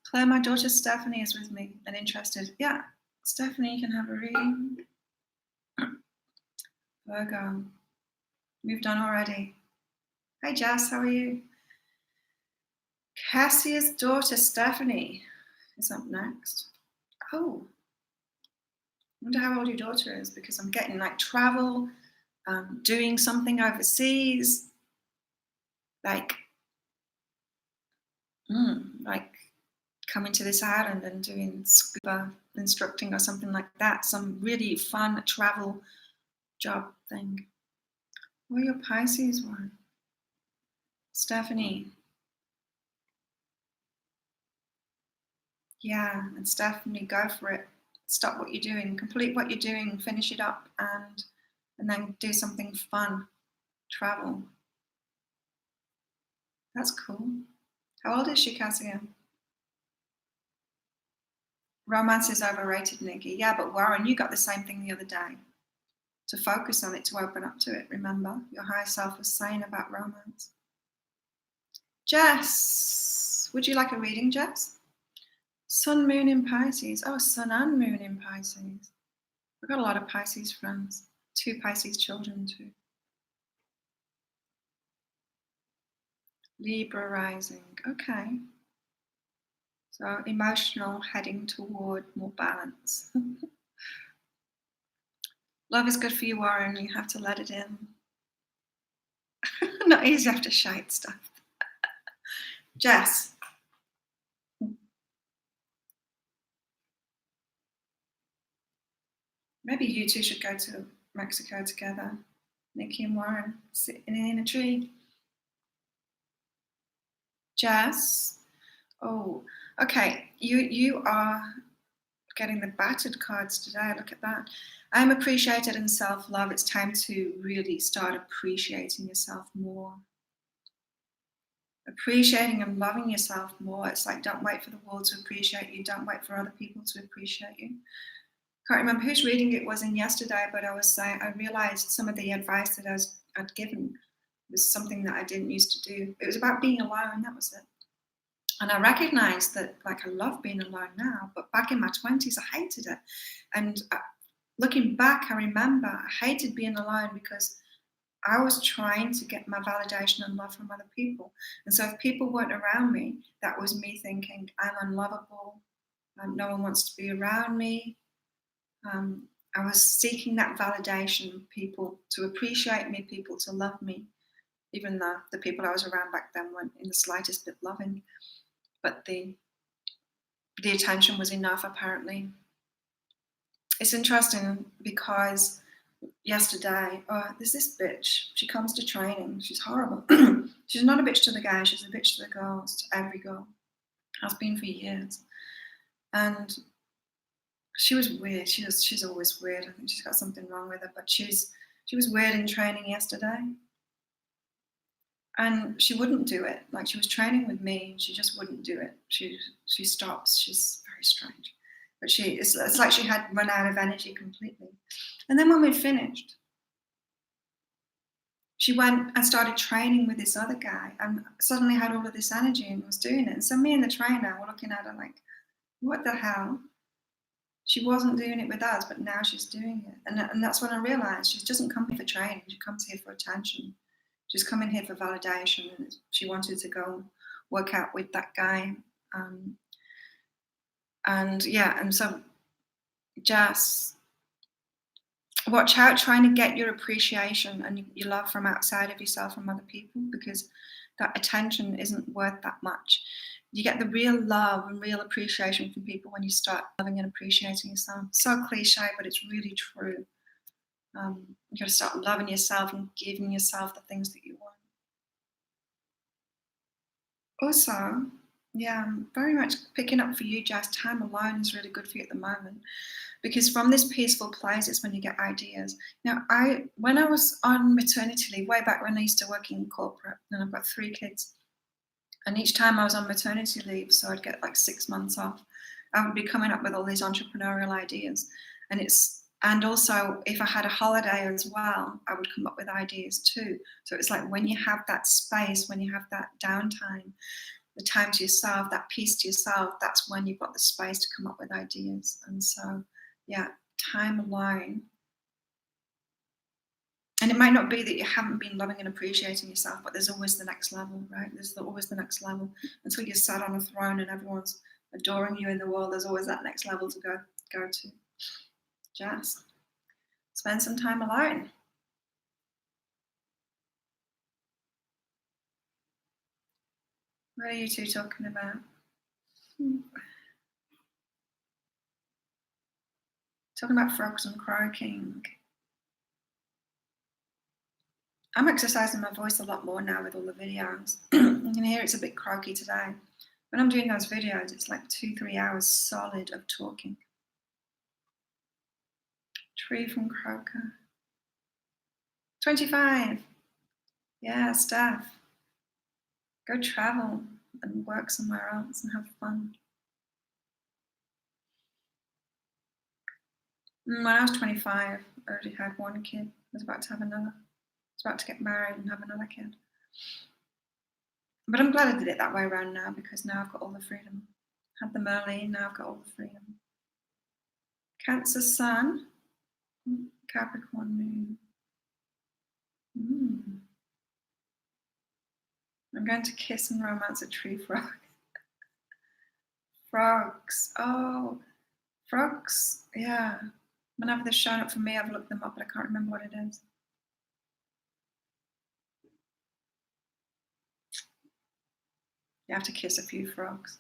Claire, my daughter Stephanie is with me and interested. Yeah, Stephanie, you can have a reading. Virgo. Moved on already. Hi Jess, how are you? Cassia's daughter Stephanie is up next. Oh, I wonder how old your daughter is, because I'm getting like travel, doing something overseas, like coming to this island and doing scuba instructing or something like that, some really fun travel job thing. What are your Pisces one? Stephanie. Yeah, and Stephanie, go for it. Stop what you're doing, complete what you're doing, finish it up, and then do something fun. Travel. That's cool. How old is she, Cassia? Romance is overrated, Nikki. Yeah, but Warren, you got the same thing the other day. To focus on it, to open up to it, remember? Your higher self was saying about romance. Jess, would you like a reading, Jess? Sun, moon in Pisces. Oh, sun and moon in Pisces. I've got a lot of Pisces friends. 2 Pisces children too. Libra rising. Okay. So emotional, heading toward more balance. Love is good for you, Warren. You have to let it in. Not easy after shite stuff. Jess. Maybe you two should go to Mexico together. Nikki and Warren sitting in a tree. Jess. Oh, okay. You are getting the battered cards today. Look at that. I'm appreciated in self-love. It's time to really start appreciating yourself more. Appreciating and loving yourself more. It's like, don't wait for the world to appreciate you. Don't wait for other people to appreciate you. Can't remember whose reading it was in yesterday, but I was saying, I realized some of the advice that I'd given was something that I didn't used to do. It was about being alone. That was it. And I recognized that, like, I love being alone now, but back in my 20s, I hated it. And looking back, I remember I hated being alone because I was trying to get my validation and love from other people. And so if people weren't around me, that was me thinking, I'm unlovable. No one wants to be around me. I was seeking that validation, people to appreciate me, people to love me, even though the people I was around back then weren't in the slightest bit loving. But the attention was enough, apparently. It's interesting because yesterday, there's this bitch. She comes to training. She's horrible. She's not a bitch to the guys. She's a bitch to the girls, to every girl. Has been for years. And she was weird. She's always weird. I think she's got something wrong with her. But she was weird in training yesterday. And she wouldn't do it. Like, she was training with me, and she just wouldn't do it. She stops. She's very strange. But it's like she had run out of energy completely. And then when we'd finished, she went and started training with this other guy, and suddenly had all of this energy and was doing it. And so me and the trainer were looking at her like, what the hell? She wasn't doing it with us, but now she's doing it. And that's when I realized she doesn't come here for training, she comes here for attention. She's coming here for validation, and she wanted to go work out with that guy. And so just watch out trying to get your appreciation and your love from outside of yourself, from other people, because that attention isn't worth that much. You get the real love and real appreciation from people when you start loving and appreciating yourself. So cliche, but it's really true. You got to start loving yourself and giving yourself the things that you want. Also, yeah, I'm very much picking up for you, Jazz. Time alone is really good for you at the moment, because from this peaceful place, it's when you get ideas. Now, when I was on maternity leave, way back when I used to work in corporate, and I've got 3 kids, and each time I was on maternity leave, so I'd get like 6 months off, I would be coming up with all these entrepreneurial ideas. And also, if I had a holiday as well, I would come up with ideas too. So it's like when you have that space, when you have that downtime, the time to yourself, that peace to yourself, that's when you've got the space to come up with ideas. And so, yeah, time alone. And it might not be that you haven't been loving and appreciating yourself, but there's always the next level, right? There's always the next level. Until you're sat on a throne and everyone's adoring you in the world, there's always that next level to go to. Just spend some time alone. What are you two talking about? Talking about frogs and croaking. I'm exercising my voice a lot more now with all the videos. You can hear it's a bit croaky today. When I'm doing those videos, it's like 2-3 hours solid of talking. Tree from Croker. 25. Yeah, Steph. Go travel and work somewhere else and have fun. When I was 25, I already had 1 kid. I was about to have another. I was about to get married and have another kid. But I'm glad I did it that way around now, because now I've got all the freedom. Had them early, now I've got all the freedom. Cancer Sun, Capricorn Moon. I'm going to kiss and romance a tree frog. Frogs. Oh, frogs. Yeah. Whenever they're shown up for me, I've looked them up, but I can't remember what it is. You have to kiss a few frogs.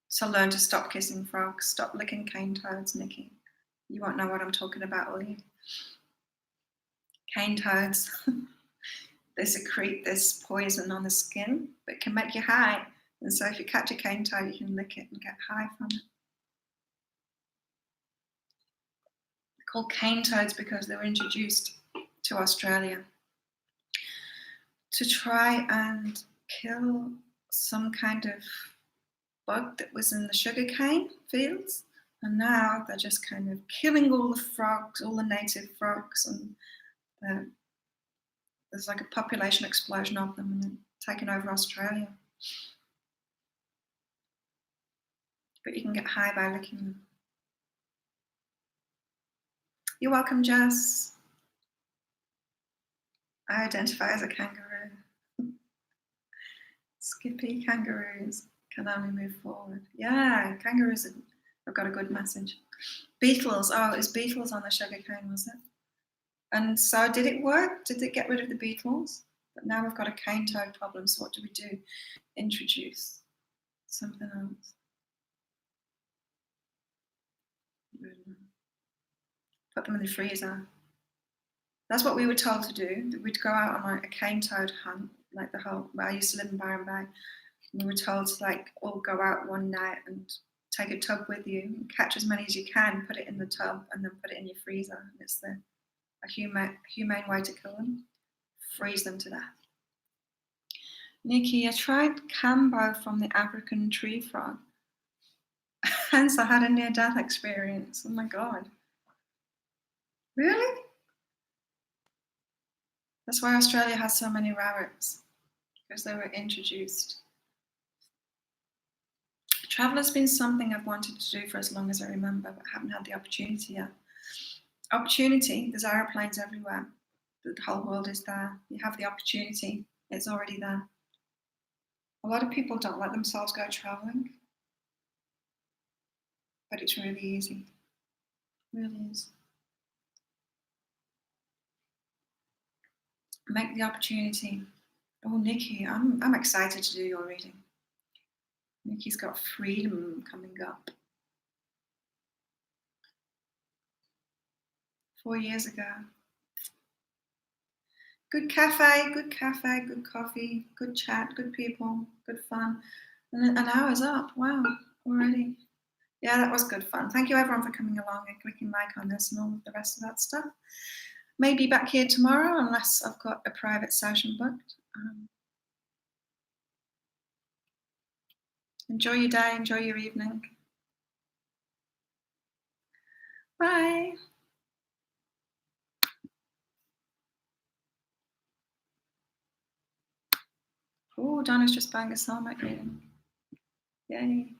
So learn to stop kissing frogs. Stop licking cane toads, Nikki. You won't know what I'm talking about, will you? Cane toads. They secrete this poison on the skin that can make you high. And so if you catch a cane toad, you can lick it and get high from it. They're called cane toads because they were introduced to Australia to try and kill some kind of bug that was in the sugarcane fields. And now they're just kind of killing all the frogs, all the native frogs, and there's like a population explosion of them and then taking over Australia. But you can get high by licking them. You're welcome, Jess. I identify as a kangaroo. Skippy kangaroos can only move forward. Yeah, kangaroos have got a good message. Beetles. Oh, it was beetles on the sugarcane, was it? And so did it work? Did it get rid of the beetles? But now we've got a cane toad problem, so what do we do? Introduce something else. Put them in the freezer. That's what we were told to do. We'd go out on like a cane toad hunt, like I used to live in Byron Bay. And we were told to like all go out one night and take a tub with you, and catch as many as you can, put it in the tub, and then put it in your freezer. And it's a humane way to kill them. Freeze them to death. Nikki, I tried Cambo from the African tree frog. Hence, I had a near-death experience. Oh my God. Really? That's why Australia has so many rabbits, because they were introduced. Travel has been something I've wanted to do for as long as I remember, but haven't had the opportunity yet. Opportunity, there's aeroplanes everywhere. The whole world is there. You have the opportunity, it's already there. A lot of people don't let themselves go traveling, but it's really easy. It really is. Make the opportunity. Oh, Nikki, I'm excited to do your reading. Nikki's got freedom coming up. 4 years ago. Good cafe, good coffee, good chat, good people, good fun. And an hour's up. Wow, already. Yeah, that was good fun. Thank you everyone for coming along and clicking like on this and all of the rest of that stuff. Maybe back here tomorrow unless I've got a private session booked. Enjoy your day, enjoy your evening. Bye. Oh, Donna's just buying a soulmate reading. Yay.